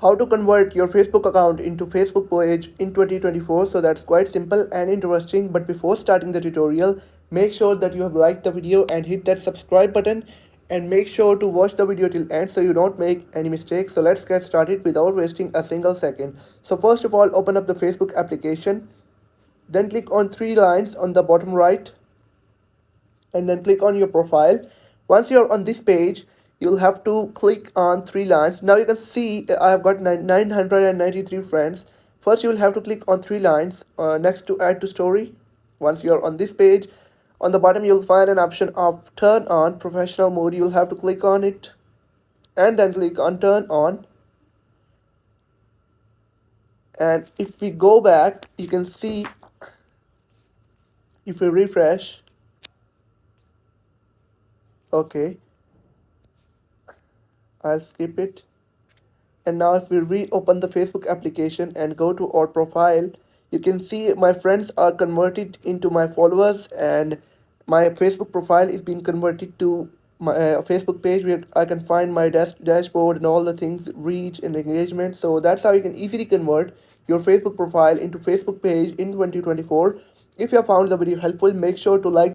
how to convert your Facebook account into Facebook page in 2024. So that's quite simple and interesting. But before starting the tutorial, make sure that you have liked the video and hit that subscribe button, and make sure to watch the video till end so you don't make any mistakes. So let's get started without wasting a single second. So first of all, open up the Facebook application, then click on three lines on the bottom right, and then click on your profile. Once you're on this page, you'll have to click on three lines. Now you can see I have got 993 friends. First you will have to click on three lines next to add to story. Once you're on this page, on the bottom you'll find an option of turn on professional mode. You'll have to click on it and then click on turn on. And if we go back, you can see, if we refresh, okay, I'll skip it. And now if we reopen the Facebook application and go to our profile, you can see my friends are converted into my followers, and my Facebook profile is being converted to my Facebook page where I can find my dashboard and all the things, reach and engagement. So that's how you can easily convert your Facebook profile into Facebook page in 2024. If you have found the video helpful, make sure to like